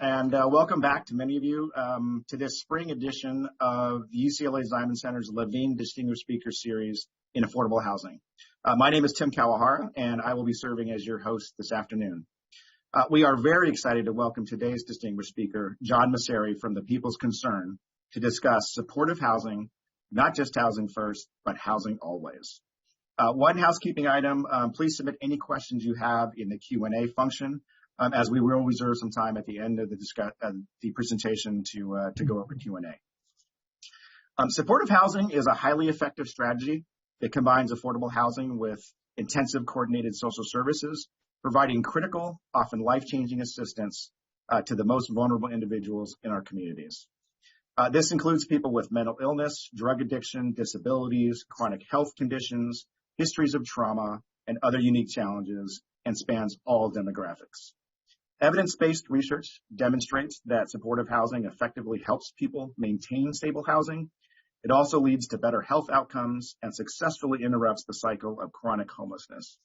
and welcome back to many of you to this spring edition of the UCLA Ziman Center's Levine Distinguished Speaker Series in Affordable Housing. My name is Tim Kawahara, and I will be serving as your host this afternoon. We are very excited to welcome today's distinguished speaker, John Maceri from the People's Concern, to discuss supportive housing, not just housing first, but housing always. One housekeeping item, please submit any questions you have in the Q&A function, as we will reserve some time at the end of the presentation to go over Q&A. Supportive housing is a highly effective strategy that combines affordable housing with intensive coordinated social services, providing critical, often life-changing assistance to the most vulnerable individuals in our communities. This includes people with mental illness, drug addiction, disabilities, chronic health conditions, histories of trauma, and other unique challenges, and spans all demographics. Evidence-based research demonstrates that supportive housing effectively helps people maintain stable housing. It also leads to better health outcomes and successfully interrupts the cycle of chronic homelessness.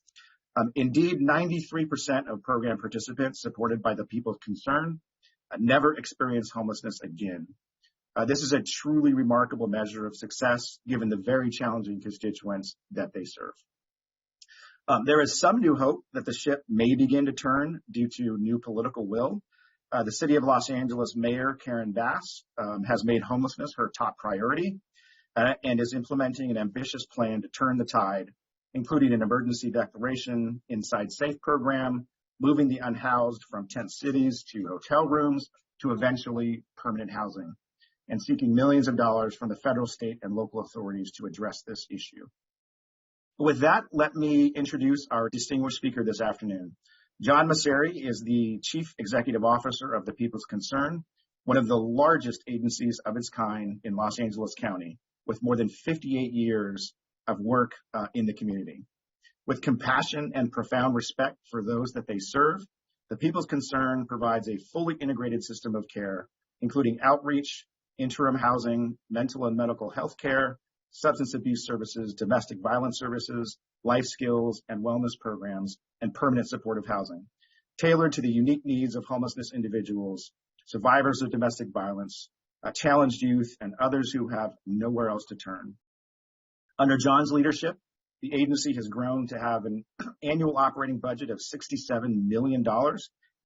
Indeed, 93% of program participants supported by the People's Concern never experience homelessness again. This is a truly remarkable measure of success given the very challenging constituents that they serve. There is some new hope that the ship may begin to turn due to new political will. The City of Los Angeles Mayor Karen Bass has made homelessness her top priority and is implementing an ambitious plan to turn the tide, including an emergency declaration, inside safe program, moving the unhoused from tent cities to hotel rooms to eventually permanent housing, and seeking millions of dollars from the federal, state, and local authorities to address this issue. With that, let me introduce our distinguished speaker this afternoon. John Maceri is the Chief Executive Officer of the People's Concern, one of the largest agencies of its kind in Los Angeles County, with more than 58 years of work in the community. With compassion and profound respect for those that they serve, the People's Concern provides a fully integrated system of care, including outreach, interim housing, mental and medical health care, substance abuse services, domestic violence services, life skills and wellness programs, and permanent supportive housing, tailored to the unique needs of homelessness individuals, survivors of domestic violence, challenged youth, and others who have nowhere else to turn. Under John's leadership, the agency has grown to have an annual operating budget of $67 million,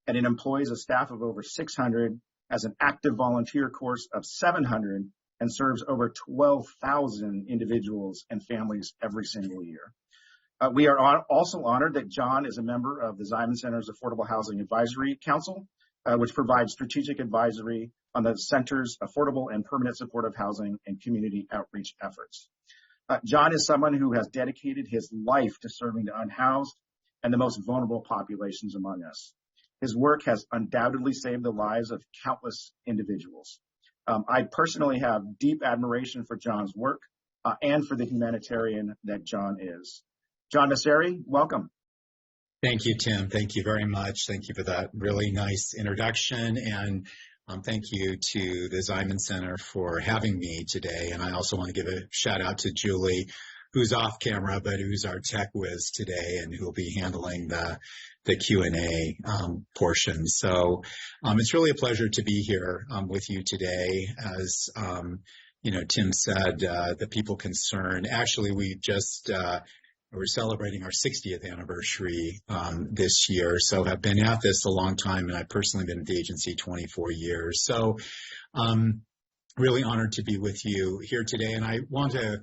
and it employs a staff of over 600, has an active volunteer course of 700, and serves over 12,000 individuals and families every single year. We are also honored that John is a member of the Ziman Center's Affordable Housing Advisory Council, which provides strategic advisory on the center's affordable and permanent supportive housing and community outreach efforts. John is someone who has dedicated his life to serving the unhoused and the most vulnerable populations among us. His work has undoubtedly saved the lives of countless individuals. I personally have deep admiration for John's work and for the humanitarian that John is. John Maceri, welcome. Thank you, Tim. Thank you very much. Thank you for that really nice introduction. And thank you to the Ziman Center for having me today. And I also want to give a shout out to Julie, who's off camera, but who's our tech whiz today and who will be handling the Q&A portion. So it's really a pleasure to be here with you today. As Tim said, the People Concern. Actually, we're celebrating our 60th anniversary this year, so I've been at this a long time, and I've personally been at the agency 24 years. So really honored to be with you here today, and I want to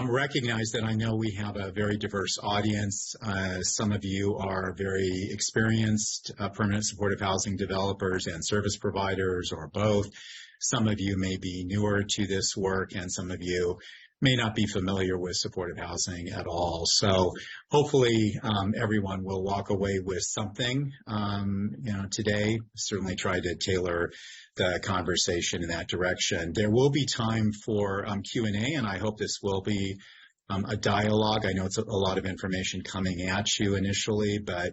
recognize that I know we have a very diverse audience. Some of you are very experienced permanent supportive housing developers and service providers, or both. Some of you may be newer to this work, and some of you may not be familiar with supportive housing at all. So hopefully everyone will walk away with something today. Certainly try to tailor the conversation in that direction. There will be time for Q&A, and I hope this will be a dialogue. I know it's a lot of information coming at you initially, but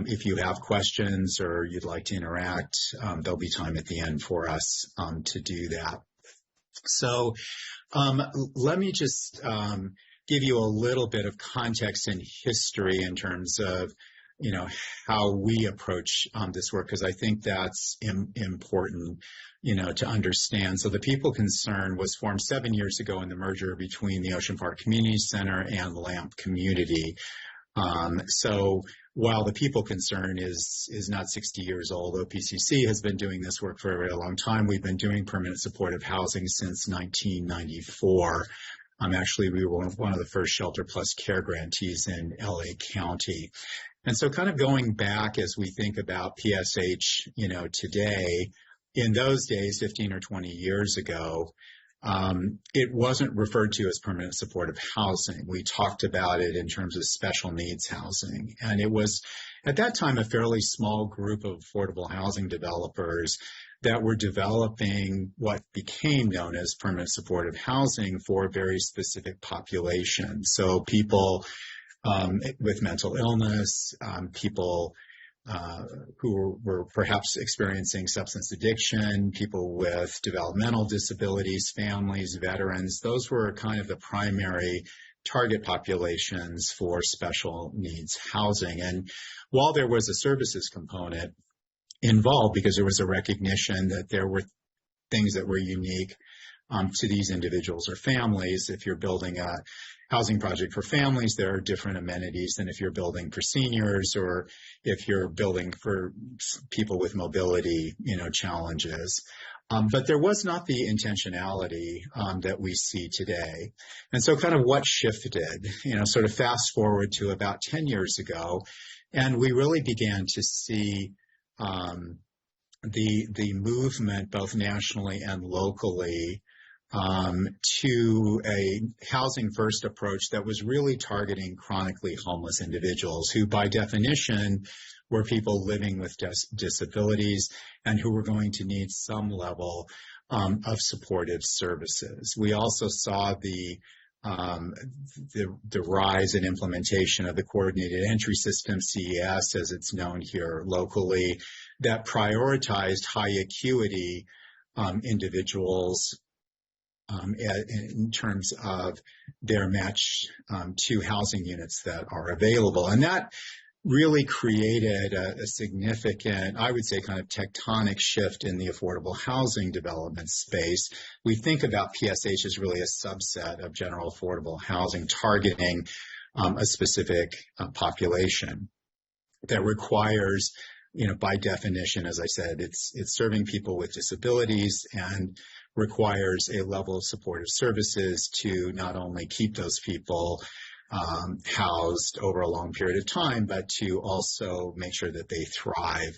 if you have questions or you'd like to interact, there'll be time at the end for us to do that. So let me just give you a little bit of context and history in terms of how we approach this work, because I think that's important, to understand. So the People Concern was formed 7 years ago in the merger between the Ocean Park Community Center and the LAMP community. So while the People Concern is not 60 years old, OPCC has been doing this work for a very long time. We've been doing permanent supportive housing since 1994. Actually, we were one of the first Shelter Plus Care grantees in LA County. And so kind of going back as we think about PSH, today, in those days, 15 or 20 years ago, it wasn't referred to as permanent supportive housing. We talked about it in terms of special needs housing. And it was, at that time, a fairly small group of affordable housing developers that were developing what became known as permanent supportive housing for very specific populations. So people with mental illness, people who were perhaps experiencing substance addiction, people with developmental disabilities, families, veterans. Those were kind of the primary target populations for special needs housing. And while there was a services component involved, because there was a recognition that there were things that were unique to these individuals or families. If you're building a housing project for families, there are different amenities than if you're building for seniors or if you're building for people with mobility, challenges. But there was not the intentionality that we see today. And so kind of what shifted, sort of fast forward to about 10 years ago, and we really began to see the movement both nationally and locally to a housing first approach that was really targeting chronically homeless individuals who by definition were people living with disabilities and who were going to need some level of supportive services. We also saw the rise and implementation of the coordinated entry system, CES, as it's known here locally, that prioritized high acuity individuals in terms of their match to housing units that are available. And that really created a significant, I would say, kind of tectonic shift in the affordable housing development space. We think about PSH as really a subset of general affordable housing targeting a specific population that requires, by definition, as I said, it's serving people with disabilities and requires a level of supportive services to not only keep those people housed over a long period of time, but to also make sure that they thrive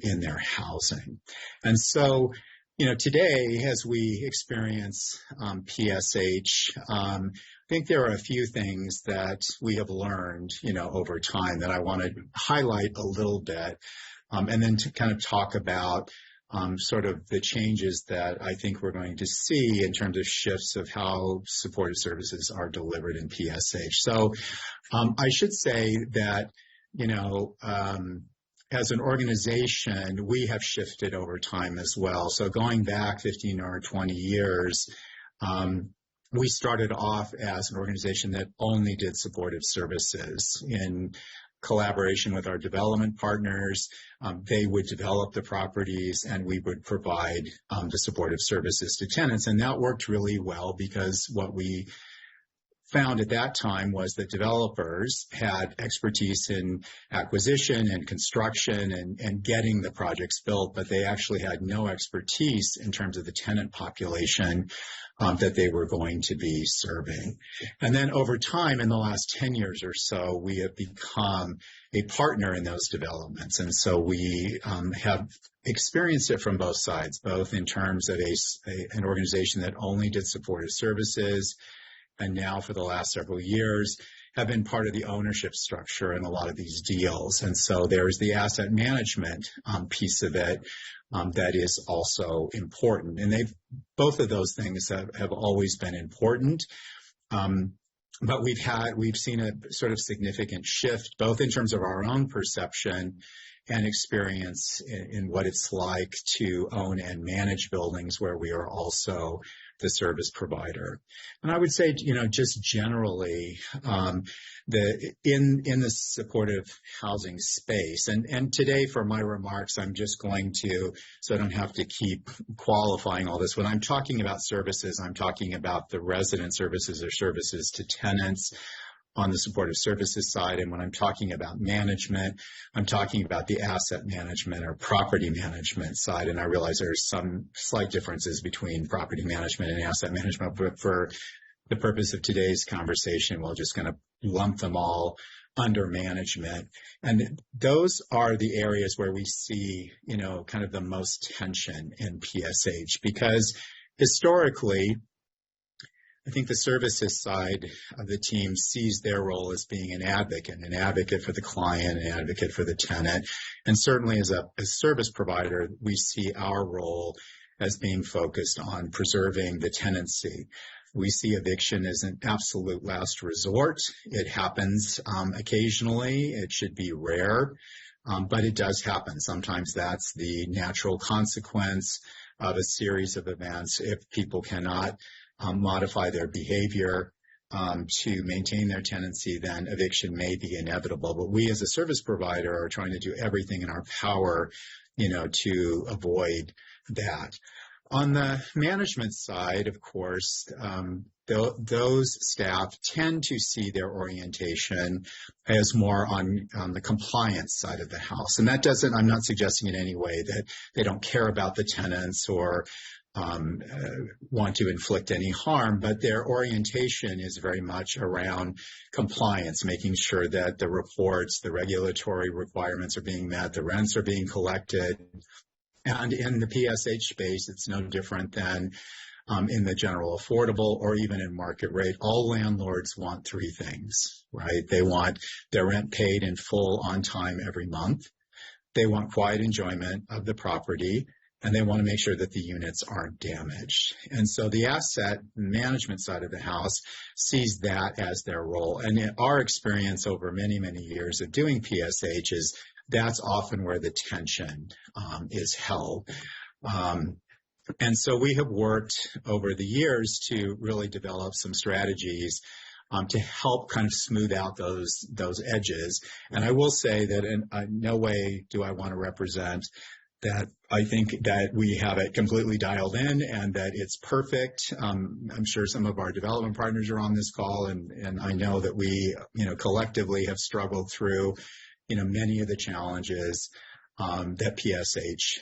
in their housing. And so, today, as we experience PSH, I think there are a few things that we have learned, over time that I want to highlight a little bit, and then to kind of talk about sort of the changes that I think we're going to see in terms of shifts of how supportive services are delivered in PSH. So I should say that, as an organization, we have shifted over time as well. So going back 15 or 20 years, we started off as an organization that only did supportive services. In collaboration with our development partners, they would develop the properties and we would provide the supportive services to tenants. And that worked really well because what we found at that time was that developers had expertise in acquisition and construction and getting the projects built, but they actually had no expertise in terms of the tenant population that they were going to be serving. And then over time, in the last 10 years or so, we have become a partner in those developments. And so we have experienced it from both sides, both in terms of an organization that only did supportive services, and now for the last several years have been part of the ownership structure in a lot of these deals. And so there's the asset management piece of it that is also important. And both of those things have always been important. But we've seen a sort of significant shift, both in terms of our own perception and experience in what it's like to own and manage buildings where we are also the service provider. And I would say, just generally, in the supportive housing space, and today for my remarks, I'm just going to, so I don't have to keep qualifying all this. When I'm talking about services, I'm talking about the resident services or services to tenants on the supportive services side. And when I'm talking about management, I'm talking about the asset management or property management side. And I realize there's some slight differences between property management and asset management, but for the purpose of today's conversation, we're just going to lump them all under management. And those are the areas where we see, kind of the most tension in PSH, because historically, I think the services side of the team sees their role as being an advocate for the client, an advocate for the tenant. And certainly as a service provider, we see our role as being focused on preserving the tenancy. We see eviction as an absolute last resort. It happens occasionally. It should be rare, but it does happen. Sometimes that's the natural consequence of a series of events. If people cannot modify their behavior to maintain their tenancy, then eviction may be inevitable. But we as a service provider are trying to do everything in our power, to avoid that. On the management side, of course, those staff tend to see their orientation as more on the compliance side of the house. And that doesn't, I'm not suggesting in any way that they don't care about the tenants or want to inflict any harm, but their orientation is very much around compliance, making sure that the reports, the regulatory requirements are being met, the rents are being collected. And in the PSH space, it's no different than in the general affordable or even in market rate. All landlords want three things, right? They want their rent paid in full on time every month. They want quiet enjoyment of the property, and they want to make sure that the units aren't damaged. And so the asset management side of the house sees that as their role. And in our experience over many, many years of doing PSH is that's often where the tension is held. And so we have worked over the years to really develop some strategies to help kind of smooth out those edges. And I will say that in no way do I want to represent that I think that we have it completely dialed in and that it's perfect. I'm sure some of our development partners are on this call, and I know that we, collectively have struggled through, many of the challenges that PSH,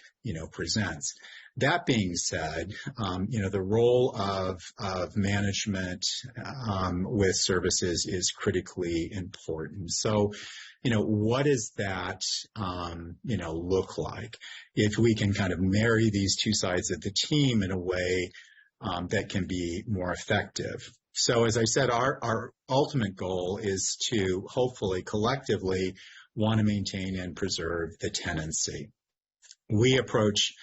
presents. That being said, the role of management with services is critically important. So, what does that, look like if we can kind of marry these two sides of the team in a way that can be more effective? So, as I said, our ultimate goal is to hopefully collectively want to maintain and preserve the tenancy. We approach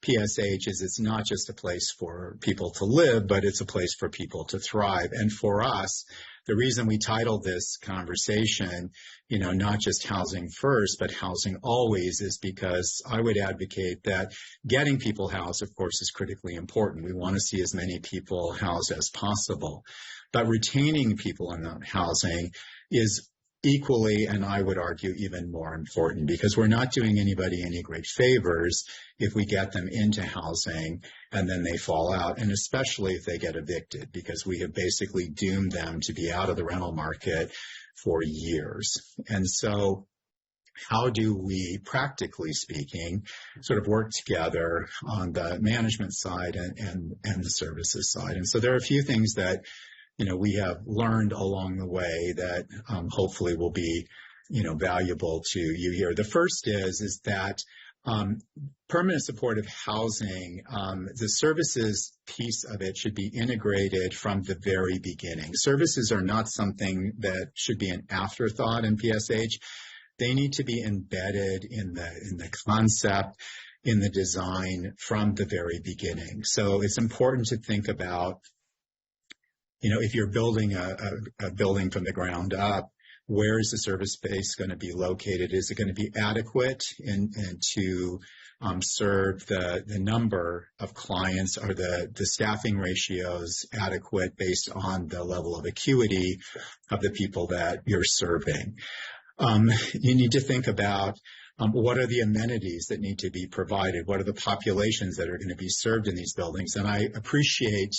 PSH as it's not just a place for people to live, but it's a place for people to thrive. And for us, the reason we titled this conversation, not just housing first, but housing always, is because I would advocate that getting people housed, of course, is critically important. We want to see as many people housed as possible. But retaining people in that housing is equally, and I would argue even more important, because we're not doing anybody any great favors if we get them into housing and then they fall out, and especially if they get evicted, because we have basically doomed them to be out of the rental market for years. And so how do we, practically speaking, sort of work together on the management side and the services side? And so there are a few things that we have learned along the way that hopefully will be, valuable to you here. The first is that permanent supportive housing, the services piece of it should be integrated from the very beginning. Services are not something that should be an afterthought in PSH. They need to be embedded in the concept, in the design from the very beginning. So it's important to think about, if you're building a building from the ground up, where is the service space going to be located? Is it going to be adequate to serve the number of clients, are the staffing ratios adequate based on the level of acuity of the people that you're serving. You need to think about what are the amenities that need to be provided? What are the populations that are going to be served in these buildings? And I appreciate,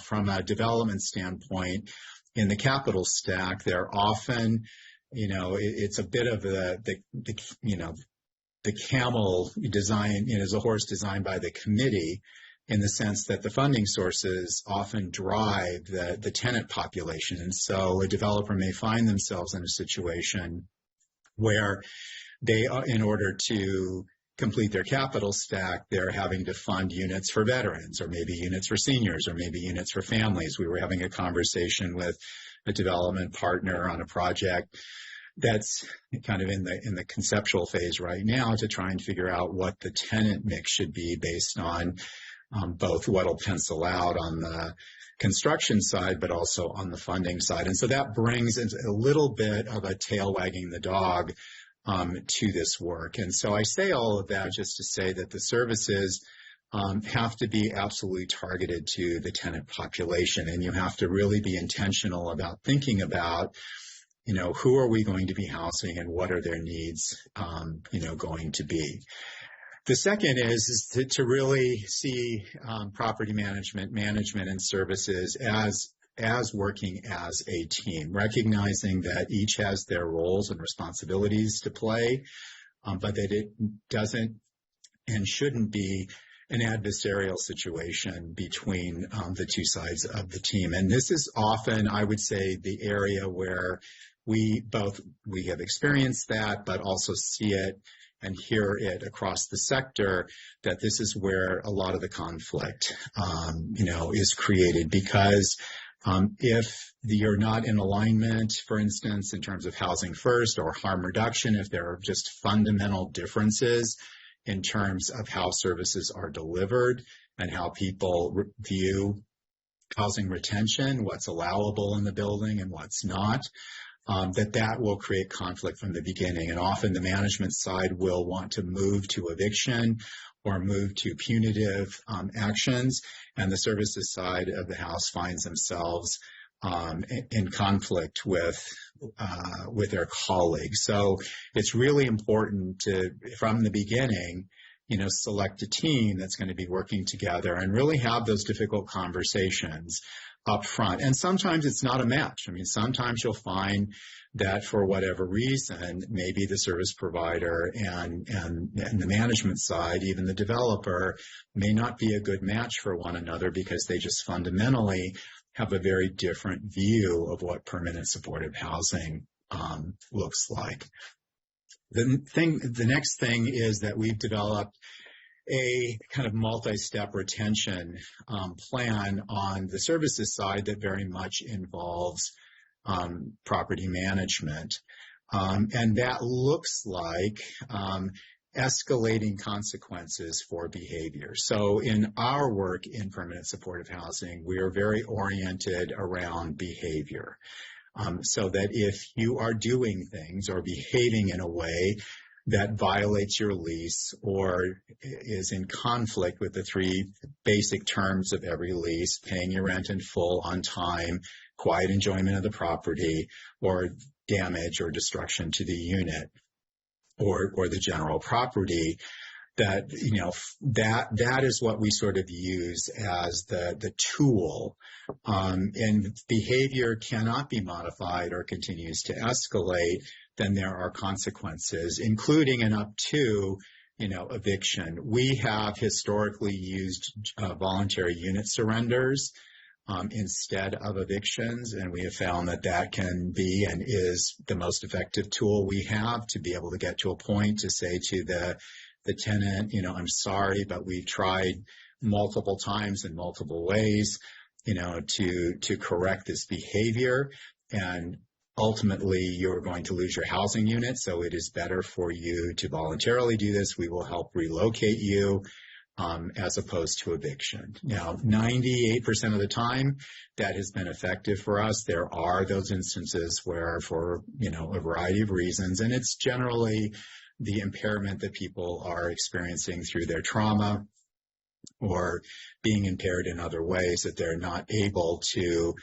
from a development standpoint, in the capital stack, they're often, it's a bit of the camel design, is a horse designed by the committee, in the sense that the funding sources often drive the tenant population. And so a developer may find themselves in a situation where they, in order to complete their capital stack, they're having to fund units for veterans, or maybe units for seniors, or maybe units for families. We were having a conversation with a development partner on a project that's kind of in the conceptual phase right now, to try and figure out what the tenant mix should be based on both what'll pencil out on the construction side, but also on the funding side. And so that brings in a little bit of a tail wagging the dog to this work. And so I say all of that just to say that the services have to be absolutely targeted to the tenant population, and you have to really be intentional about thinking about, who are we going to be housing and what are their needs, going to be. The second is to really see property management and services as working as a team, recognizing that each has their roles and responsibilities to play, but that it doesn't and shouldn't be an adversarial situation between the two sides of the team. And this is often, I would say, the area where we have experienced that, but also see it and hear it across the sector, that this is where a lot of the conflict, is created. Because if you're not in alignment, for instance, in terms of housing first or harm reduction, if there are just fundamental differences in terms of how services are delivered and how people view housing retention, what's allowable in the building and what's not, that will create conflict from the beginning. And often the management side will want to move to eviction or move to punitive actions, and the services side of the house finds themselves in conflict with their colleagues. So it's really important to, from the beginning, select a team that's going to be working together and really have those difficult conversations up front. And sometimes it's not a match. I mean, sometimes you'll find that for whatever reason, maybe the service provider and the management side, even the developer, may not be a good match for one another because they just fundamentally have a very different view of what permanent supportive housing looks like. The next thing is that we've developed a kind of multi-step retention plan on the services side that very much involves property management. And that looks like escalating consequences for behavior. So in our work in permanent supportive housing, we are very oriented around behavior. So that if you are doing things or behaving in a way that violates your lease or is in conflict with the three basic terms of every lease, paying your rent in full on time, quiet enjoyment of the property, or damage or destruction to the unit or the general property, that is what we sort of use as the tool. And behavior cannot be modified or continues to escalate, then there are consequences, including and up to, eviction. We have historically used voluntary unit surrenders instead of evictions, and we have found that can be and is the most effective tool we have to be able to get to a point to say to the tenant, I'm sorry, but we've tried multiple times in multiple ways, to correct this behavior, and ultimately you're going to lose your housing unit, so it is better for you to voluntarily do this. We will help relocate you as opposed to eviction. Now, 98% of the time, that has been effective for us. There are those instances where, for a variety of reasons, and it's generally the impairment that people are experiencing through their trauma or being impaired in other ways, that they're not able to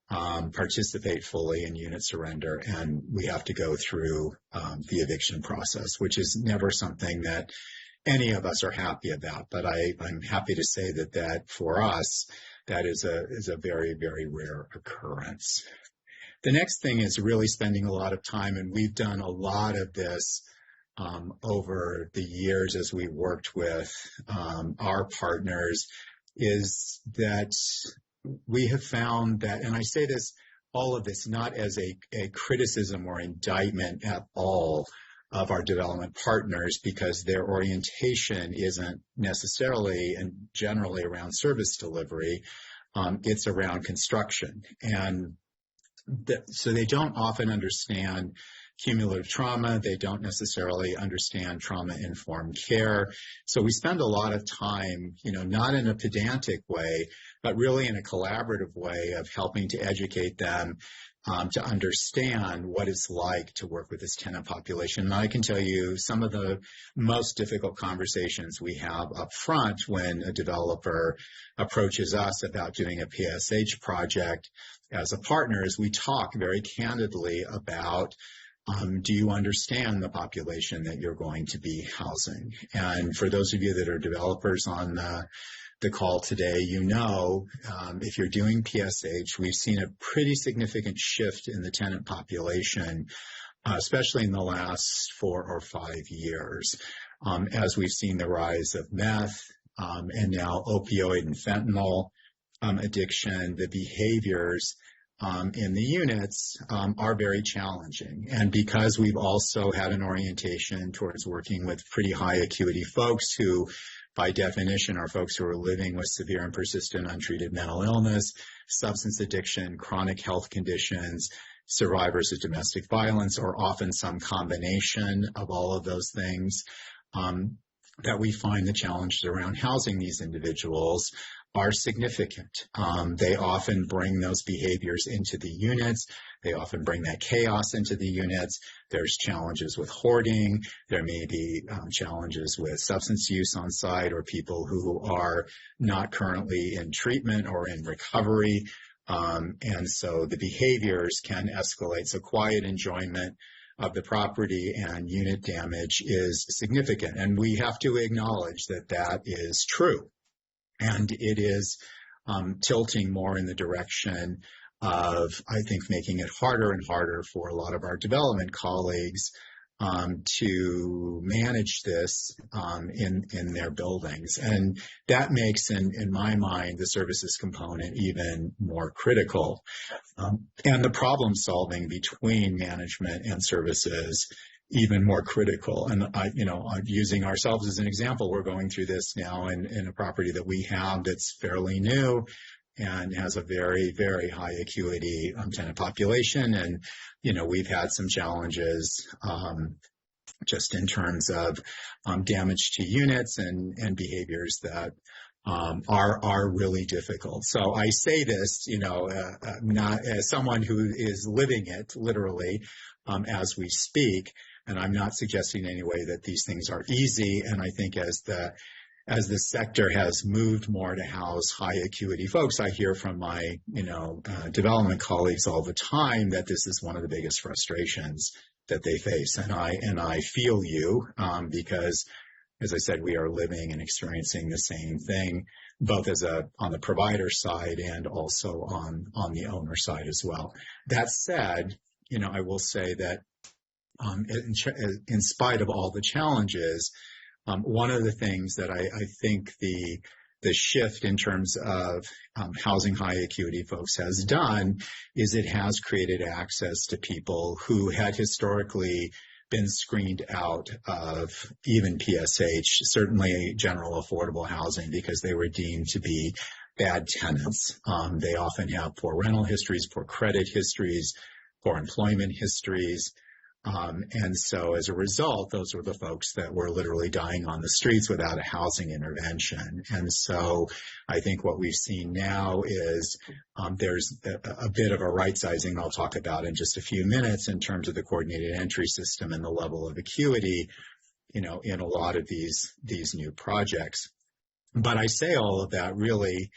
participate fully in unit surrender, and we have to go through the eviction process, which is never something that any of us are happy about. But I'm happy to say that for us, that is a very, very rare occurrence. The next thing is really spending a lot of time, and we've done a lot of this over the years as we worked with our partners, is that we have found that, and I say this, all of this, not as a criticism or indictment at all of our development partners, because their orientation isn't necessarily and generally around service delivery. It's around construction. And so they don't often understand cumulative trauma. They don't necessarily understand trauma-informed care. So we spend a lot of time, not in a pedantic way, but really in a collaborative way of helping to educate them to understand what it's like to work with this tenant population. And I can tell you some of the most difficult conversations we have up front when a developer approaches us about doing a PSH project as a partner is we talk very candidly about do you understand the population that you're going to be housing? And for those of you that are developers on the call today, if you're doing PSH, we've seen a pretty significant shift in the tenant population, especially in the last 4 or 5 years, as we've seen the rise of meth and now opioid and fentanyl addiction. The behaviors in the units are very challenging. And because we've also had an orientation towards working with pretty high acuity folks who, by definition, are folks who are living with severe and persistent untreated mental illness, substance addiction, chronic health conditions, survivors of domestic violence, or often some combination of all of those things, that we find the challenges around housing these individuals are significant. They often bring those behaviors into the units. They often bring that chaos into the units. There's challenges with hoarding. There may be challenges with substance use on site, or people who are not currently in treatment or in recovery. And so the behaviors can escalate. So quiet enjoyment of the property and unit damage is significant. And we have to acknowledge that that is true. And it is tilting more in the direction of, I think, making it harder and harder for a lot of our development colleagues to manage this in their buildings. And that makes, in my mind, the services component even more critical. And the problem solving between management and services even more critical. And I'm using ourselves as an example. We're going through this now in a property that we have that's fairly new and has a very, very high acuity tenant population. And, we've had some challenges just in terms of damage to units and behaviors that are really difficult. So I say this, not as someone who is living it literally as we speak. And I'm not suggesting in any way that these things are easy. And I think as the sector has moved more to house high acuity folks, I hear from my, development colleagues all the time that this is one of the biggest frustrations that they face. And I feel you, because as I said, we are living and experiencing the same thing, both on the provider side and also on the owner side as well. That said, I will say that in spite of all the challenges, one of the things that I think the shift in terms of housing high acuity folks has done is it has created access to people who had historically been screened out of even PSH, certainly general affordable housing, because they were deemed to be bad tenants. They often have poor rental histories, poor credit histories, poor employment histories. And so as a result, those were the folks that were literally dying on the streets without a housing intervention. And so I think what we've seen now is there's a bit of a right sizing I'll talk about in just a few minutes in terms of the coordinated entry system and the level of acuity. in a lot of these new projects. But I say all of that really,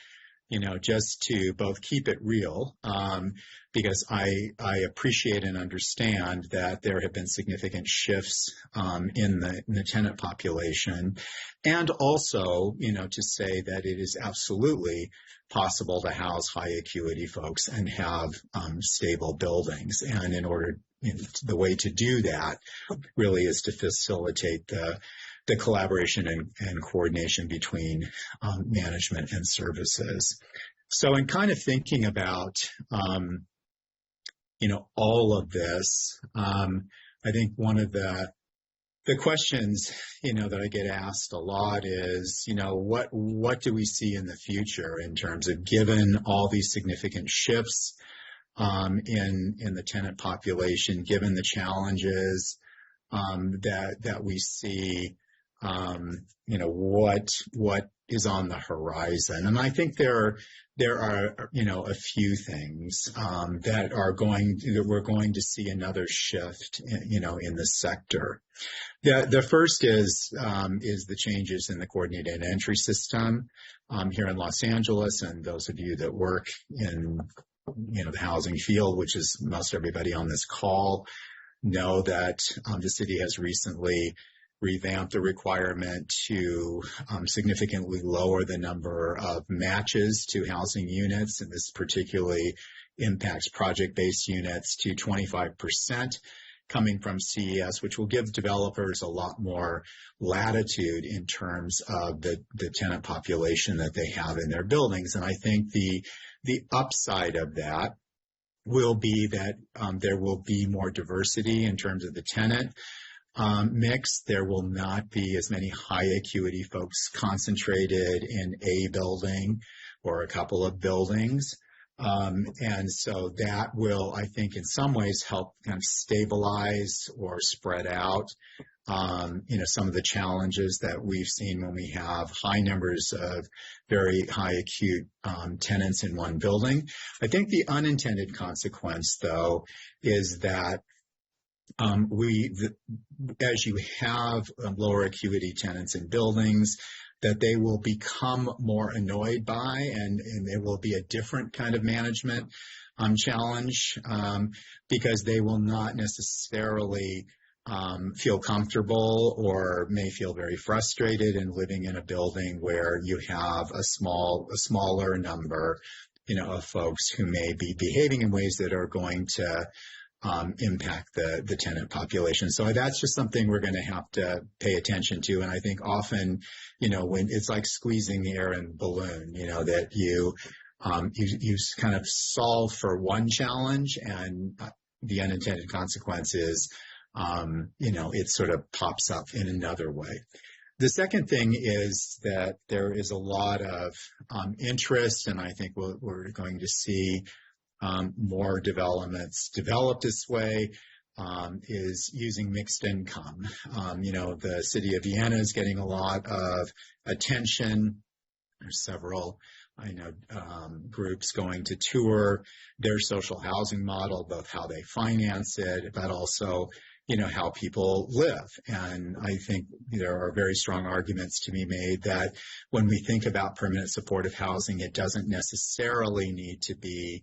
just to both keep it real, because I appreciate and understand that there have been significant shifts in the tenant population, and also, to say that it is absolutely possible to house high acuity folks and have stable buildings. And in order, the way to do that really is to facilitate the collaboration and coordination between management and services. So in kind of thinking about, all of this, I think one of the questions, that I get asked a lot is, what do we see in the future in terms of, given all these significant shifts in the tenant population, given the challenges that we see, what is on the horizon? And I think there are a few things that we're going to see another shift in the sector. The first is the changes in the coordinated entry system here in Los Angeles, and those of you that work in the housing field, which is most everybody on this call, know that the city has recently revamped the requirement to significantly lower the number of matches to housing units, and this particularly impacts project-based units to 25% coming from CES, which will give developers a lot more latitude in terms of the tenant population that they have in their buildings. And I think the upside of that will be that there will be more diversity in terms of the tenant mix. There will not be as many high acuity folks concentrated in a building or a couple of buildings. And so that will, I think, in some ways help kind of stabilize or spread out, some of the challenges that we've seen when we have high numbers of very high acute tenants in one building. I think the unintended consequence, though, is that as you have lower acuity tenants in buildings, that they will become more annoyed by, and it will be a different kind of management challenge, because they will not necessarily feel comfortable or may feel very frustrated in living in a building where you have a smaller number, of folks who may be behaving in ways that are going to impact the tenant population. So that's just something we're going to have to pay attention to. And I think often, when it's like squeezing the air in a balloon, that you kind of solve for one challenge, and the unintended consequence is, it sort of pops up in another way. The second thing is that there is a lot of interest, and I think we're going to see more developments develop this way, is using mixed income. The city of Vienna is getting a lot of attention. There's several, groups going to tour their social housing model, both how they finance it, but also, how people live. And I think there are very strong arguments to be made that when we think about permanent supportive housing, it doesn't necessarily need to be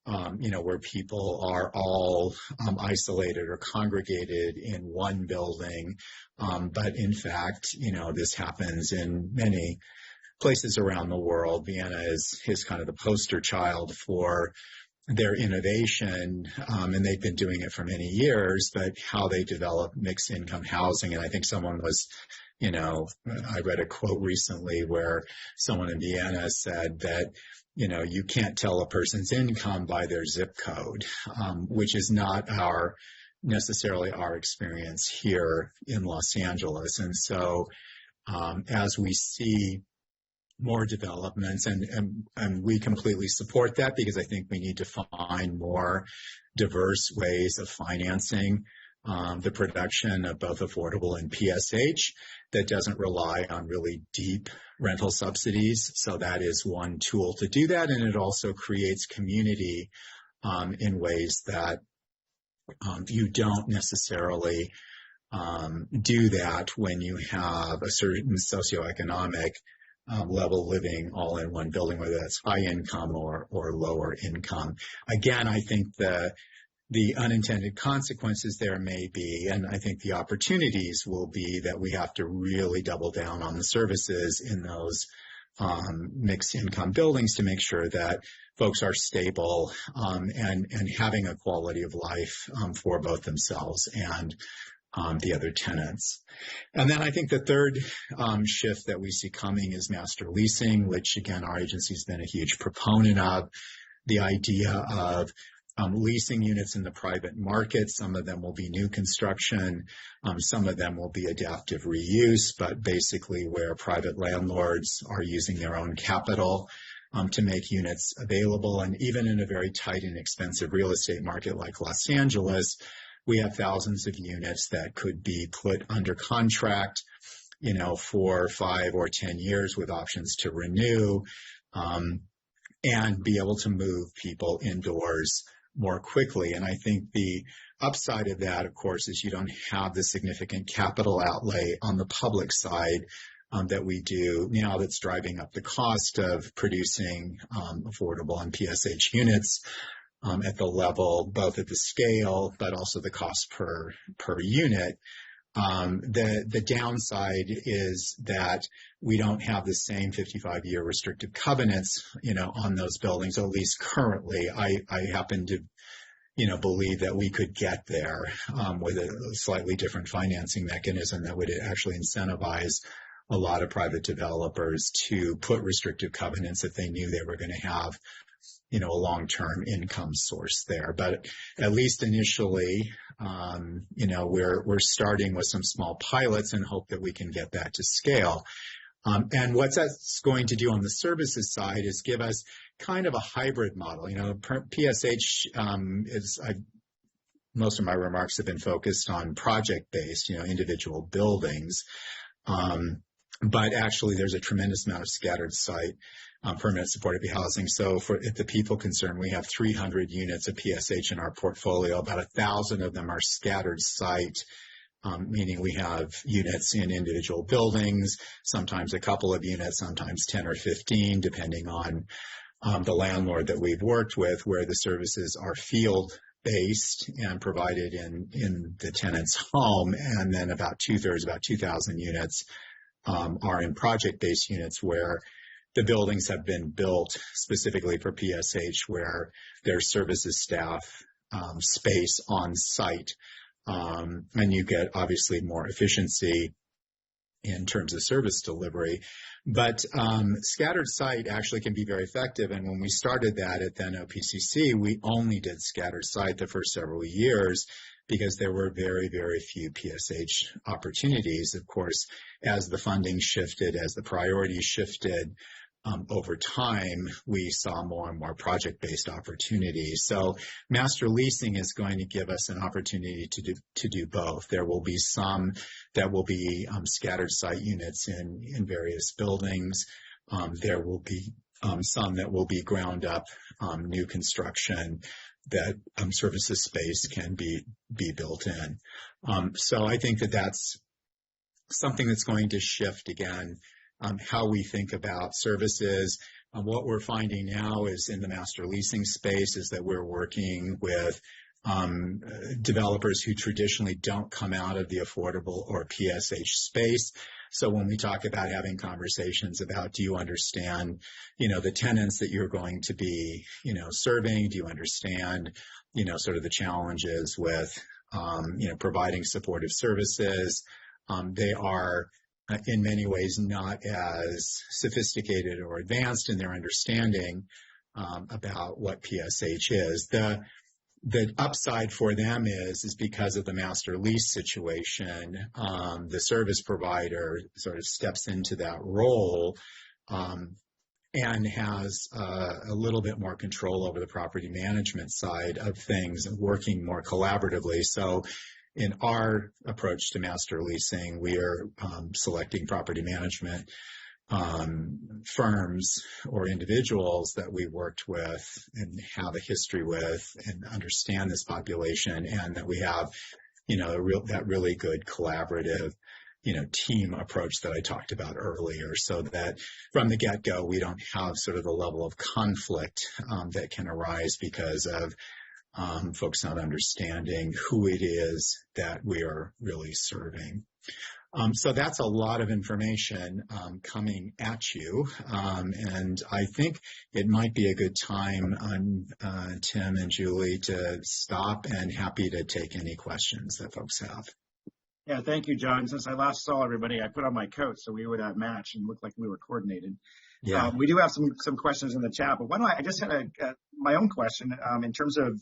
where people are all isolated or congregated in one building. But in fact, this happens in many places around the world. Vienna is kind of the poster child for their innovation, and they've been doing it for many years, but how they develop mixed income housing. And I think someone was, I read a quote recently where someone in Vienna said that, you can't tell a person's income by their zip code, which is not necessarily our experience here in Los Angeles. And so as we see more developments, and we completely support that, because I think we need to find more diverse ways of financing the production of both affordable and PSH that doesn't rely on really deep rental subsidies. So that is one tool to do that. And it also creates community in ways that you don't necessarily do that when you have a certain socioeconomic level living all in one building, whether that's high income or lower income. Again, I think the unintended consequences there may be, and I think the opportunities will be, that we have to really double down on the services in those mixed income buildings to make sure that folks are stable and having a quality of life for both themselves and the other tenants. And then I think the third shift that we see coming is master leasing, which again, our agency's been a huge proponent of. The idea of leasing units in the private market. Some of them will be new construction. Some of them will be adaptive reuse, but basically where private landlords are using their own capital to make units available. And even in a very tight and expensive real estate market like Los Angeles, we have thousands of units that could be put under contract, for 5 or 10 years with options to renew, and be able to move people indoors more quickly. And I think the upside of that, of course, is you don't have the significant capital outlay on the public side that we do now, that's driving up the cost of producing affordable and PSH units at the level, both at the scale, but also the cost per unit. The downside is that we don't have the same 55-year restrictive covenants, on those buildings, at least currently. I happen to, believe that we could get there with a slightly different financing mechanism that would actually incentivize a lot of private developers to put restrictive covenants if they knew they were going to have, a long-term income source there. But at least initially, we're starting with some small pilots and hope that we can get that to scale. And what that's going to do on the services side is give us kind of a hybrid model. PSH most of my remarks have been focused on project-based, individual buildings. But actually, there's a tremendous amount of scattered site permanent supportive housing. So for the people concerned, we have 300 units of PSH in our portfolio. About 1,000 of them are scattered site, meaning we have units in individual buildings, sometimes a couple of units, sometimes 10 or 15, depending on the landlord that we've worked with, where the services are field-based and provided in the tenant's home. And then about two-thirds, about 2,000 units are in project-based units where the buildings have been built specifically for PSH, where there's services staff space on site. And you get obviously more efficiency in terms of service delivery. But scattered site actually can be very effective. And when we started that at then OPCC, we only did scattered site the first several years because there were very, very few PSH opportunities. Of course, as the funding shifted, as the priorities shifted, over time, we saw more and more project-based opportunities. So master leasing is going to give us an opportunity to do both. There will be some that will be scattered site units in various buildings. There will be some that will be ground up new construction that services space can be built in. So I think that's something that's going to shift again how we think about services. What we're finding now is in the master leasing space is that we're working with developers who traditionally don't come out of the affordable or PSH space. So when we talk about having conversations about, do you understand, the tenants that you're going to be, serving? Do you understand, sort of the challenges with, providing supportive services? They are in many ways not as sophisticated or advanced in their understanding about what PSH is. The upside for them is because of the master lease situation, the service provider sort of steps into that role and has a little bit more control over the property management side of things, working more collaboratively. So in our approach to master leasing, we are selecting property management firms or individuals that we worked with and have a history with and understand this population, and that we have that really good collaborative, team approach that I talked about earlier, so that from the get-go, we don't have sort of the level of conflict that can arise because of folks not understanding who it is that we are really serving. So that's a lot of information coming at you, and I think it might be a good time, Tim and Julie, to stop, and happy to take any questions that folks have. Yeah, thank you, John. Since I last saw everybody, I put on my coat so we would match and look like we were coordinated. Yeah. We do have some questions in the chat, but I just had my own question in terms of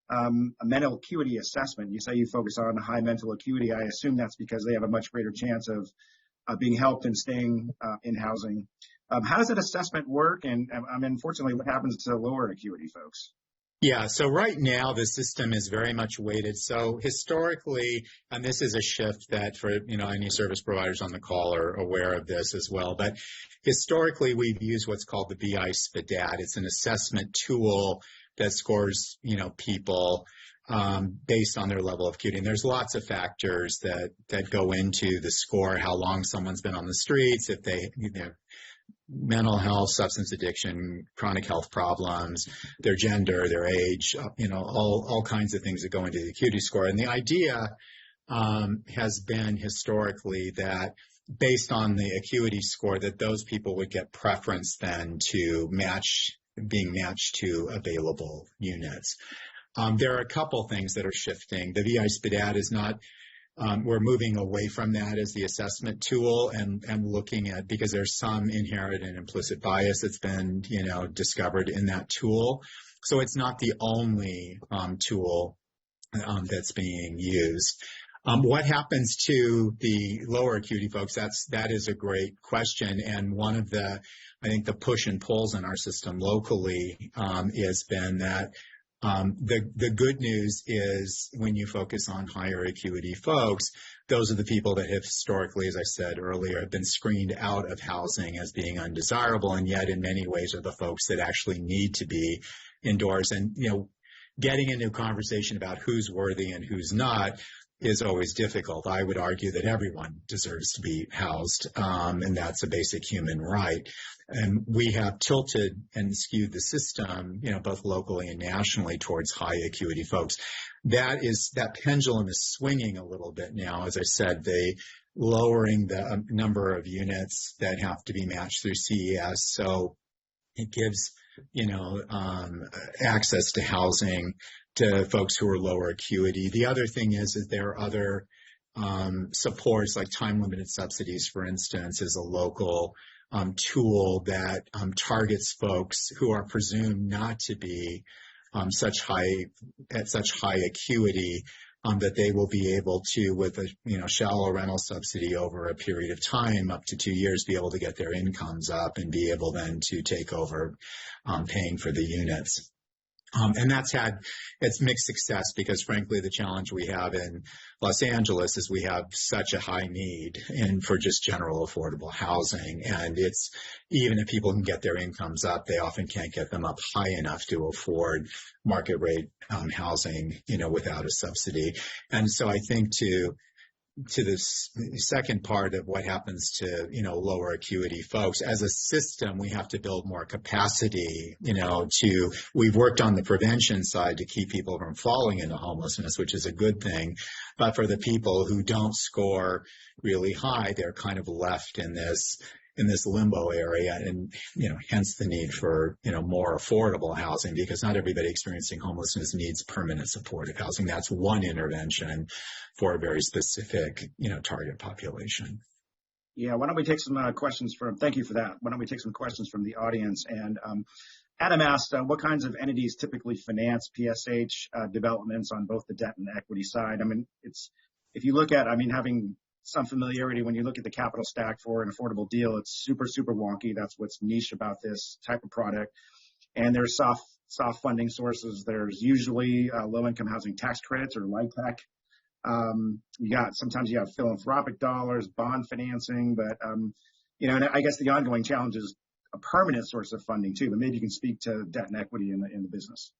a mental acuity assessment. You say you focus on high mental acuity. I assume that's because they have a much greater chance of being helped and staying in housing. How does that assessment work? And unfortunately, what happens to lower acuity folks? Yeah, so right now the system is very much weighted. So historically, and this is a shift that for any service providers on the call are aware of this as well, but historically we've used what's called the BI-SPDAT. It's an assessment tool that scores people based on their level of acuity. And there's lots of factors that go into the score: how long someone's been on the streets, if they mental health, substance addiction, chronic health problems, their gender, their age, all kinds of things that go into the acuity score. And the idea has been historically that based on the acuity score, that those people would get preference then to being matched to available units. There are a couple things that are shifting. The VI-SPDAT is not we're moving away from that as the assessment tool and looking at, because there's some inherent and implicit bias that's been, discovered in that tool. So it's not the only tool that's being used. What happens to the lower acuity folks? That is a great question. And one of I think the push and pulls in our system locally has been that the good news is when you focus on higher acuity folks, those are the people that have historically, as I said earlier, have been screened out of housing as being undesirable, and yet in many ways are the folks that actually need to be indoors. And, getting into a conversation about who's worthy and who's not is always difficult. I would argue that everyone deserves to be housed, and that's a basic human right. And we have tilted and skewed the system, both locally and nationally, towards high acuity folks. That pendulum is swinging a little bit now. As I said, lowering the number of units that have to be matched through CES. So it gives, access to housing to folks who are lower acuity. The other thing is that there are other supports, like time-limited subsidies, for instance, is a local tool that targets folks who are presumed not to be at such high acuity that they will be able to, with a shallow rental subsidy over a period of time, up to 2 years, be able to get their incomes up and be able then to take over paying for the units. And it's mixed success because, frankly, the challenge we have in Los Angeles is we have such a high need for just general affordable housing. And even if people can get their incomes up, they often can't get them up high enough to afford market rate housing, without a subsidy. And so I think to this second part of what happens to, lower acuity folks, as a system, we have to build more capacity, we've worked on the prevention side to keep people from falling into homelessness, which is a good thing. But for the people who don't score really high, they're kind of left in this limbo area, and hence the need for more affordable housing, because not everybody experiencing homelessness needs permanent supportive housing. That's one intervention for a very specific target population. Yeah, why don't we take some questions thank you for that. Why don't we take some questions from the audience? And Adam asked, what kinds of entities typically finance PSH developments on both the debt and the equity side? If you look at, having some familiarity, when you look at the capital stack for an affordable deal, it's super, super wonky. That's what's niche about this type of product. And there's soft funding sources. There's usually low-income housing tax credits or LIHTC. Sometimes you have philanthropic dollars, bond financing, but, and I guess the ongoing challenge is a permanent source of funding too, but maybe you can speak to debt and equity in the business.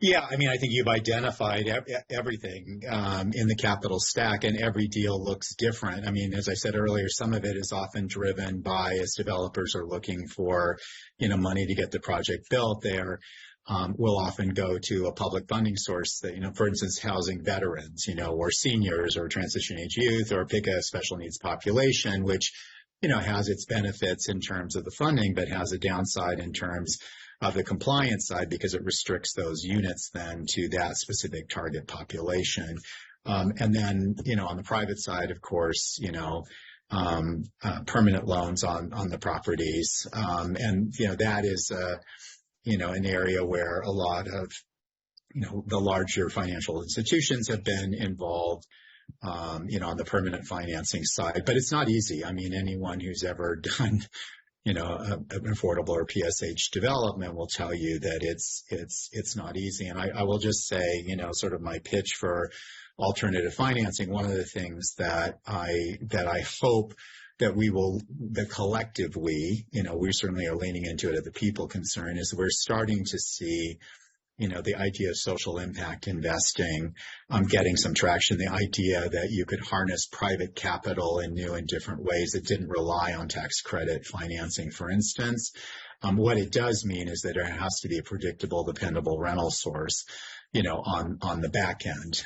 Yeah, I mean, I think you've identified everything in the capital stack, and every deal looks different. I mean, as I said earlier, some of it is often driven by, as developers are looking for, money to get the project built, will often go to a public funding source that, for instance, housing veterans, or seniors or transition age youth, or pick a special needs population, which, has its benefits in terms of the funding, but has a downside in terms of the compliance side because it restricts those units then to that specific target population. And then, on the private side, of course, permanent loans on the properties. And, that is, an area where a lot of, the larger financial institutions have been involved, on the permanent financing side. But it's not easy. I mean, anyone who's ever done an affordable or PSH development will tell you that it's not easy. And I will just say, sort of my pitch for alternative financing. One of the things that I hope that the collective we certainly are leaning into it at the people concern, is we're starting to see, the idea of social impact investing getting some traction. The idea that you could harness private capital in new and different ways that didn't rely on tax credit financing, for instance. What it does mean is that there has to be a predictable, dependable rental source, on the back end.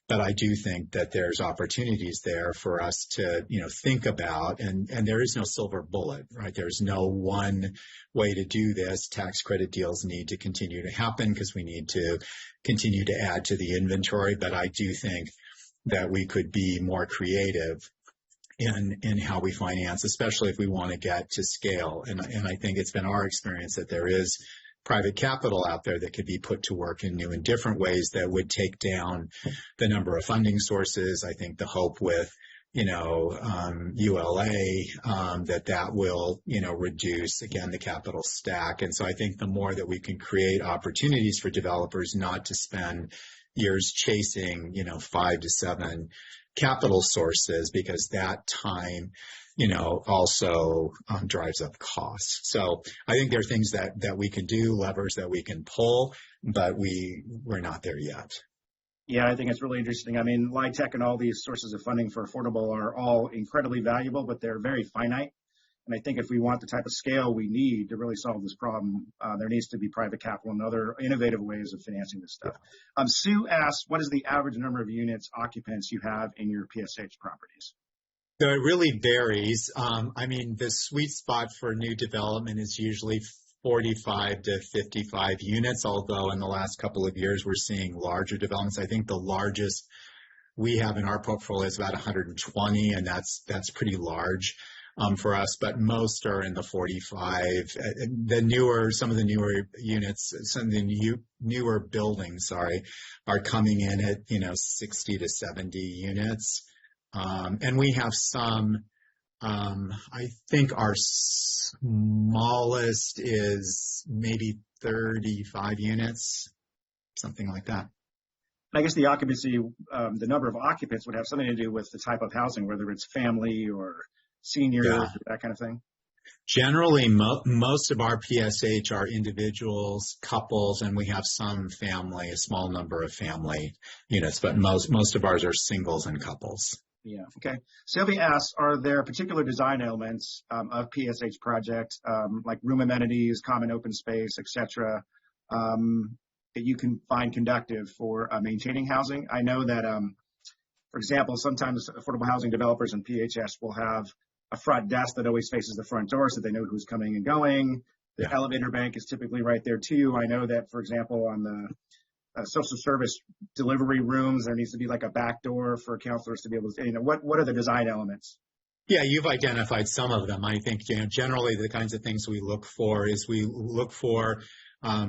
But I do think that there's opportunities there for us to, think about, and there is no silver bullet, right? There's no one way to do this. Tax credit deals need to continue to happen because we need to continue to add to the inventory. But I do think that we could be more creative in how we finance, especially if we want to get to scale. And I think it's been our experience that there is private capital out there that could be put to work in new and different ways that would take down the number of funding sources. I think the hope with, ULA, that will, reduce, again, the capital stack. And so I think the more that we can create opportunities for developers not to spend years chasing, 5 to 7 capital sources, because that time, also drives up costs. So I think there are things that we can do, levers that we can pull, but we're not there yet. Yeah, I think it's really interesting. I mean, LIHTC and all these sources of funding for affordable are all incredibly valuable, but they're very finite. And I think if we want the type of scale we need to really solve this problem, there needs to be private capital and other innovative ways of financing this stuff. Sue asks, what is the average number of units, occupants you have in your PSH properties? So it really varies. I mean, the sweet spot for new development is usually 45 to 55 units, although in the last couple of years, we're seeing larger developments. I think the largest we have in our portfolio is about 120, and that's pretty large for us, but most are in the 45. Some of the newer units, some of the newer buildings, are coming in at, 60 to 70 units. And we have some, I think our smallest is maybe 35 units, something like that. I guess the occupancy, the number of occupants would have something to do with the type of housing, whether it's family or seniors, or that kind of thing. Generally, most of our PSH are individuals, couples, and we have some family, a small number of family units, but most of ours are singles and couples. Yeah. Okay. Sylvia asks, are there particular design elements of PSH projects, like room amenities, common open space, et cetera, that you can find conductive for maintaining housing? I know that, for example, sometimes affordable housing developers and PHS will have a front desk that always faces the front door so they know who's coming and going. The elevator bank is typically right there too. I know that, for example, on the social service delivery rooms, there needs to be like a back door for counselors to be able to, what are the design elements? Yeah, you've identified some of them. I think, generally the kinds of things we look for is we look for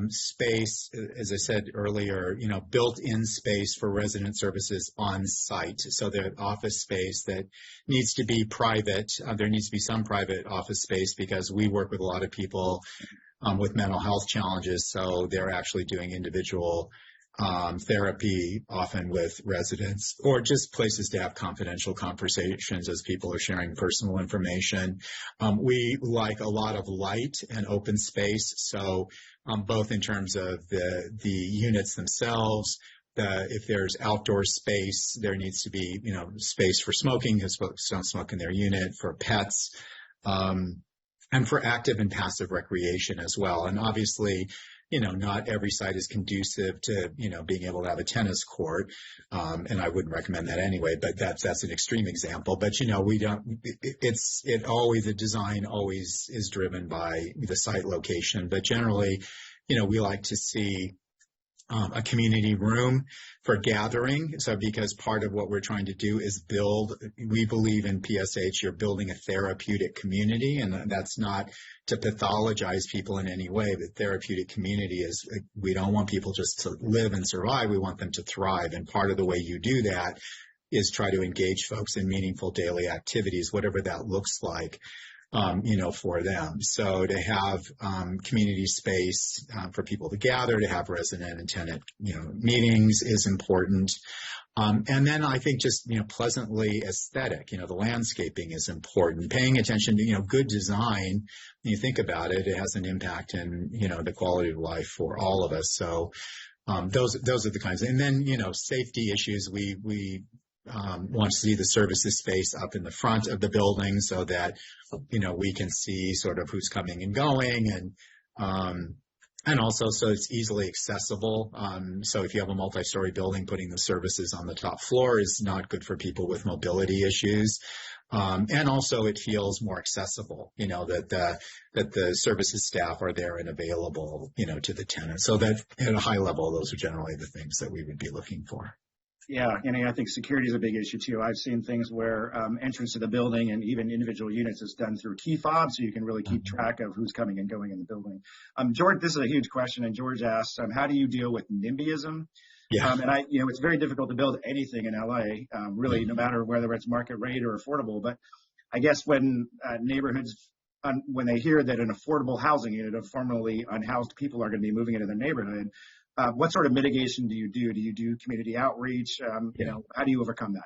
space, as I said earlier, built-in space for resident services on site. So the office space that needs to be private, there needs to be some private office space because we work with a lot of people with mental health challenges. So they're actually doing individual therapy, often with residents, or just places to have confidential conversations as people are sharing personal information. We like a lot of light and open space. So both in terms of the units themselves. If there's outdoor space, there needs to be, space for smoking, because folks don't smoke in their unit, for pets, and for active and passive recreation as well. And obviously, not every site is conducive to, being able to have a tennis court. And I wouldn't recommend that anyway, but that's an extreme example. But, the design always is driven by the site location. But generally, we like to see a community room for gathering. So because part of what we're trying to do is we believe in PSH, you're building a therapeutic community, and that's not to pathologize people in any way. But therapeutic community is, we don't want people just to live and survive. We want them to thrive. And part of the way you do that is try to engage folks in meaningful daily activities, whatever that looks like. For them. So to have community space for people to gather, to have resident and tenant, meetings is important. And then I think just, pleasantly aesthetic, the landscaping is important. Paying attention to, good design, when you think about it, it has an impact in, the quality of life for all of us. So those are the kinds. And then, safety issues, we want to see the services space up in the front of the building so that, we can see sort of who's coming and going, and also so it's easily accessible. So if you have a multi-story building, putting the services on the top floor is not good for people with mobility issues. And also it feels more accessible, that the services staff are there and available, to the tenant. So that at a high level, those are generally the things that we would be looking for. Yeah, and I think security is a big issue too. I've seen things where entrance to the building and even individual units is done through key fobs, so you can really keep track of who's coming and going in the building. George, this is a huge question, and George asked, how do you deal with NIMBYism? Yeah. And it's very difficult to build anything in LA, really, no matter whether it's market rate or affordable. But I guess when neighborhoods, when they hear that an affordable housing unit of formerly unhoused people are going to be moving into the neighborhood, what sort of mitigation do you do? Do you do community outreach? How do you overcome that?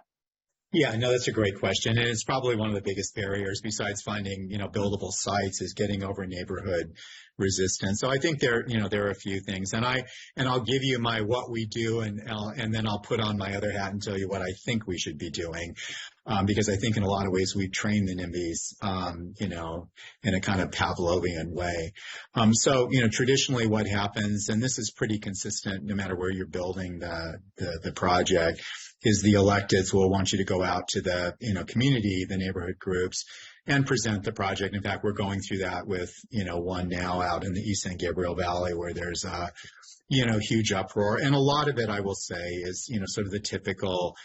Yeah, no, that's a great question. And it's probably one of the biggest barriers besides finding, buildable sites is getting over neighborhood resistance. So I think there are a few things, and I'll give you my what we do, and then I'll put on my other hat and tell you what I think we should be doing. Because I think in a lot of ways we've trained the NIMBYs, in a kind of Pavlovian way. So, traditionally what happens, and this is pretty consistent no matter where you're building the project, is the electeds will want you to go out to the, community, the neighborhood groups, and present the project. In fact, we're going through that with, one now out in the East San Gabriel Valley where there's a, huge uproar. And a lot of it, I will say, is, sort of the typical.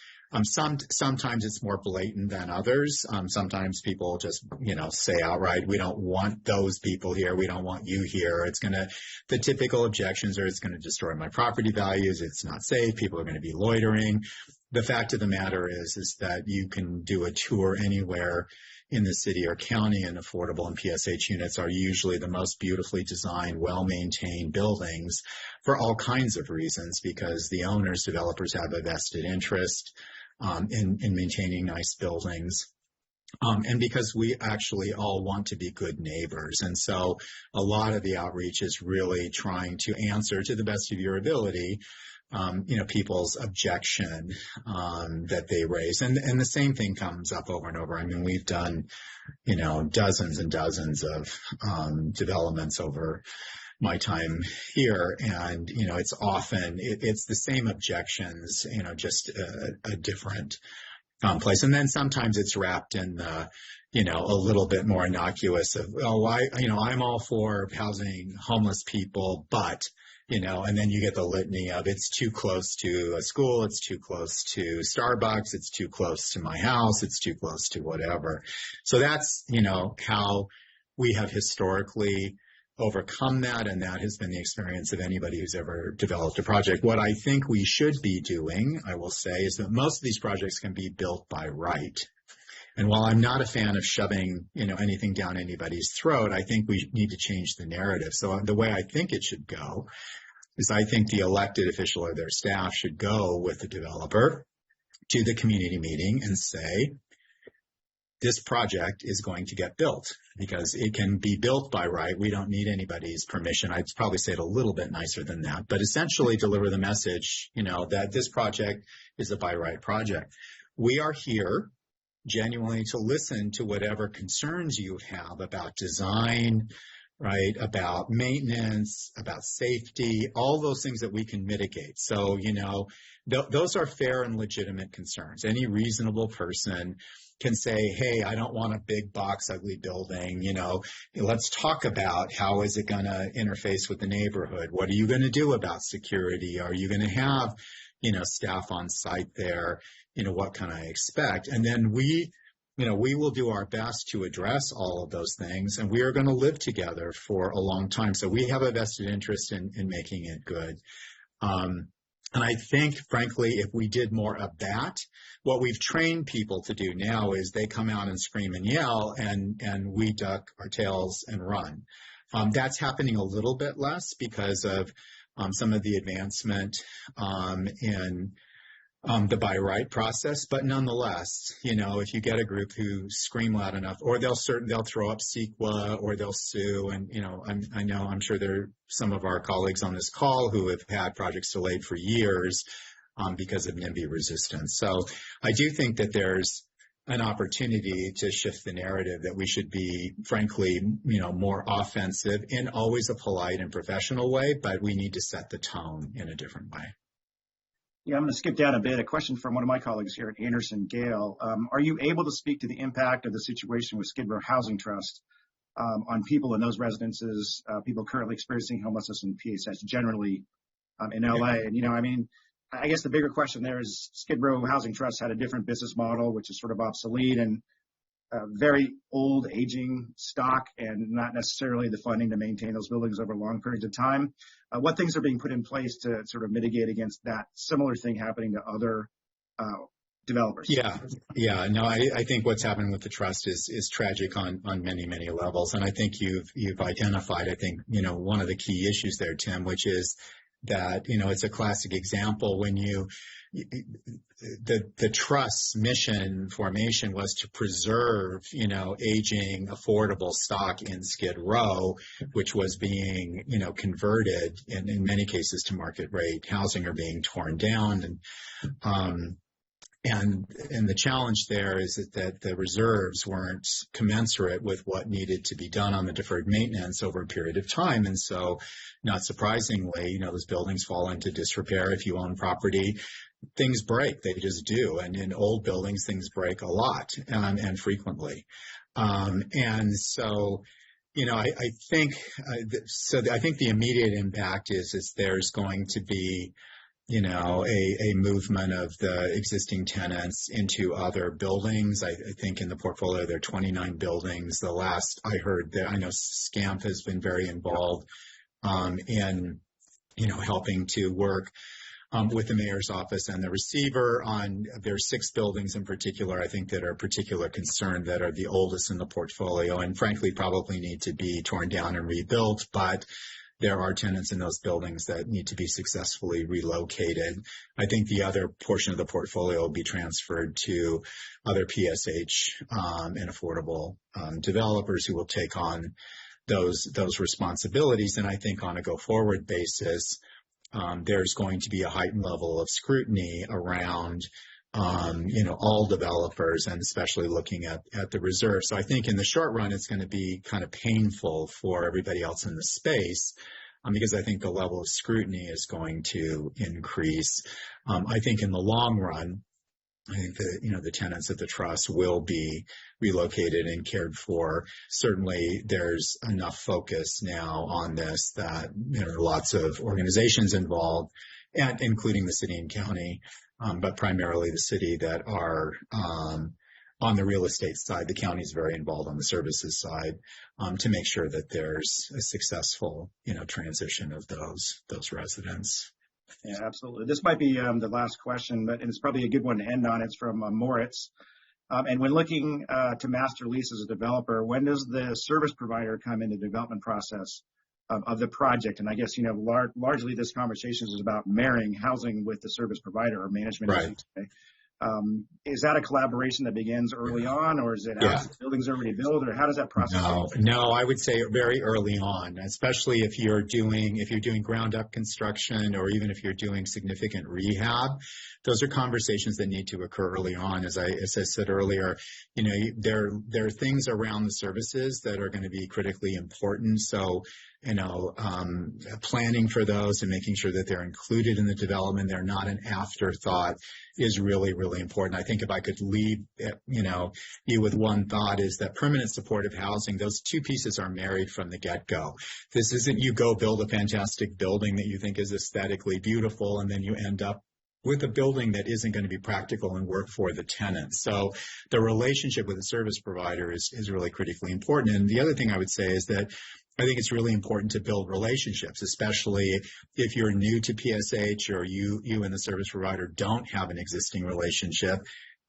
Sometimes it's more blatant than others. Sometimes people just, say outright, we don't want those people here. We don't want you here. The typical objections are it's going to destroy my property values. It's not safe. People are going to be loitering. The fact of the matter is that you can do a tour anywhere in the city or county, and affordable and PSH units are usually the most beautifully designed, well-maintained buildings for all kinds of reasons, because the owners, developers have a vested interest in maintaining nice buildings. And because we actually all want to be good neighbors. And so a lot of the outreach is really trying to answer to the best of your ability, people's objection that they raise. And the same thing comes up over and over. I mean, we've done, dozens and dozens of developments over my time here, and it's often it's the same objections, just a different place. And then sometimes it's wrapped in a little bit more innocuous of, I'm all for housing homeless people, but and then you get the litany of it's too close to a school, it's too close to Starbucks, it's too close to my house, it's too close to whatever. So that's how we have historically overcome that, and that has been the experience of anybody who's ever developed a project. What I think we should be doing, I will say, is that most of these projects can be built by right. And while I'm not a fan of shoving, anything down anybody's throat, I think we need to change the narrative. So the way I think it should go is I think the elected official or their staff should go with the developer to the community meeting and say, this project is going to get built because it can be built by right. We don't need anybody's permission. I'd probably say it a little bit nicer than that, but essentially deliver the message, that this project is a by right project. We are here genuinely to listen to whatever concerns you have about design, right, about maintenance, about safety, all those things that we can mitigate. So, those are fair and legitimate concerns. Any reasonable person can say, hey, I don't want a big box, ugly building. Let's talk about how is it going to interface with the neighborhood? What are you going to do about security? Are you going to have, staff on site there? What can I expect? And then we will do our best to address all of those things, and we are going to live together for a long time. So we have a vested interest in making it good. And I think, frankly, if we did more of that, what we've trained people to do now is they come out and scream and yell, and we duck our tails and run. That's happening a little bit less because of some of the advancement in the by right process, but nonetheless, if you get a group who scream loud enough, or they'll throw up CEQA, or they'll sue, and I'm sure there are some of our colleagues on this call who have had projects delayed for years because of NIMBY resistance. So I do think that there's an opportunity to shift the narrative that we should be, frankly, more offensive in always a polite and professional way, but we need to set the tone in a different way. Yeah, I'm going to skip down a bit. A question from one of my colleagues here at Anderson, Gail. Are you able to speak to the impact of the situation with Skid Row Housing Trust on people in those residences, people currently experiencing homelessness in PHS, generally in LA? And, I guess the bigger question there is Skid Row Housing Trust had a different business model, which is sort of obsolete and very old, aging stock, and not necessarily the funding to maintain those buildings over long periods of time. What things are being put in place to sort of mitigate against that similar thing happening to other developers? Yeah. No, I think what's happening with the trust is tragic on many, many levels. And I think you've identified, one of the key issues there, Tim, which is that, it's a classic example when the trust's mission formation was to preserve, aging, affordable stock in Skid Row, which was being, converted in many cases to market rate housing or being torn down. And the challenge there is that the reserves weren't commensurate with what needed to be done on the deferred maintenance over a period of time. And so, not surprisingly, those buildings fall into disrepair. If you own property, things break. They just do. And in old buildings, things break a lot and frequently. And so, I think the immediate impact is there's going to be a movement of the existing tenants into other buildings. I think in the portfolio there are 29 buildings. The last I heard, I know SCAMP has been very involved in helping to work with the mayor's office and the receiver on. There are 6 buildings in particular, I think, that are of particular concern, that are the oldest in the portfolio and frankly probably need to be torn down and rebuilt, but there are tenants in those buildings that need to be successfully relocated. I think the other portion of the portfolio will be transferred to other PSH and affordable developers who will take on those responsibilities. And I think on a go-forward basis, there's going to be a heightened level of scrutiny around all developers, and especially looking at the reserve. So I think in the short run, it's going to be kind of painful for everybody else in the space because I think the level of scrutiny is going to increase. I think in the long run, I think that, the tenants of the trust will be relocated and cared for. Certainly there's enough focus now on this that there are lots of organizations involved, and including the city and county, but primarily the city, that are on the real estate side. The county is very involved on the services side to make sure that there's a successful, transition of those residents. Yeah, absolutely. This might be the last question, but it's probably a good one to end on. It's from Moritz. And when looking to master lease as a developer, when does the service provider come into the development process of the project? And I guess, largely this conversation is about marrying housing with the service provider or management. Right. Is that a collaboration that begins early on, or is it Yeah. after the building's already built, or how does that process go? No, I would say very early on, especially if you're doing ground up construction, or even if you're doing significant rehab. Those are conversations that need to occur early on. As I said earlier, there are things around the services that are going to be critically important. So, planning for those and making sure that they're included in the development, they're not an afterthought, is really, really important. I think if I could leave, you with one thought, is that permanent supportive housing, those two pieces are married from the get-go. This isn't you go build a fantastic building that you think is aesthetically beautiful, and then you end up with a building that isn't going to be practical and work for the tenant. So the relationship with the service provider is really critically important. And the other thing I would say is that I think it's really important to build relationships, especially if you're new to PSH or you and the service provider don't have an existing relationship.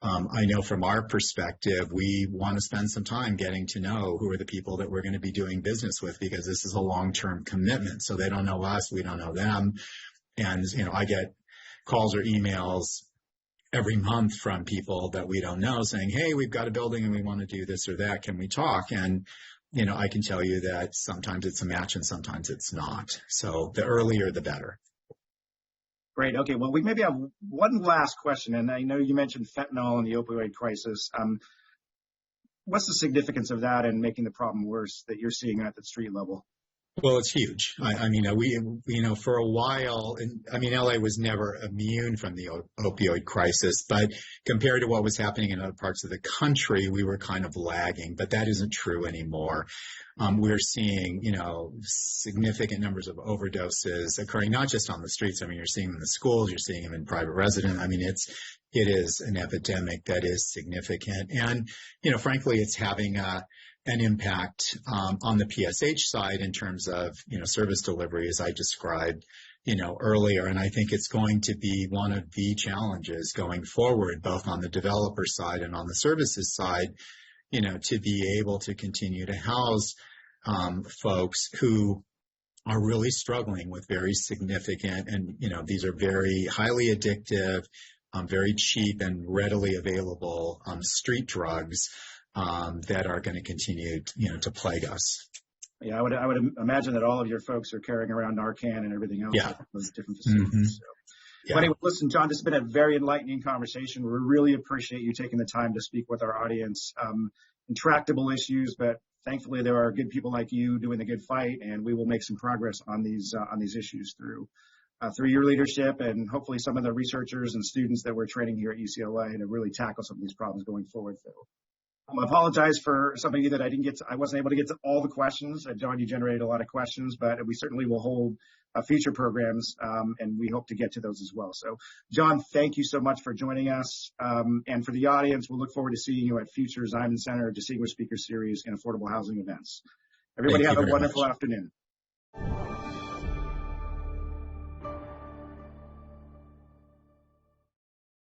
I know from our perspective, we want to spend some time getting to know who are the people that we're going to be doing business with, because this is a long-term commitment. So they don't know us, we don't know them. And, I get calls or emails every month from people that we don't know saying, hey, we've got a building and we want to do this or that. Can we talk? And I can tell you that sometimes it's a match and sometimes it's not. So the earlier, the better. Great. Okay. Well, we maybe have one last question. And I know you mentioned fentanyl and the opioid crisis. What's the significance of that in making the problem worse that you're seeing at the street level? Well, it's huge. We for a while, LA was never immune from the opioid crisis, but compared to what was happening in other parts of the country, we were kind of lagging, but that isn't true anymore. We're seeing, significant numbers of overdoses occurring, not just on the streets. You're seeing them in the schools, you're seeing them in private residence. It is an epidemic that is significant. And, frankly, it's having an impact on the PSH side in terms of, service delivery, as I described, earlier. And I think it's going to be one of the challenges going forward, both on the developer side and on the services side, to be able to continue to house folks who are really struggling with very significant, and, these are very highly addictive, very cheap and readily available street drugs that are going to continue, to plague us. Yeah, I would imagine that all of your folks are carrying around Narcan and everything else at those different facilities. Mm-hmm. So. Yeah. Well, anyway, listen, John, this has been a very enlightening conversation. We really appreciate you taking the time to speak with our audience. Intractable issues, but thankfully there are good people like you doing the good fight, and we will make some progress on these issues through your leadership, and hopefully some of the researchers and students that we're training here at UCLA to really tackle some of these problems going forward, Phil. I apologize for some of you that I wasn't able to get to all the questions. John, you generated a lot of questions, but we certainly will hold future programs, and we hope to get to those as well. So, John, thank you so much for joining us. And for the audience, we'll look forward to seeing you at future Ziman Center Distinguished Speaker Series and affordable housing events. Everybody have a wonderful afternoon.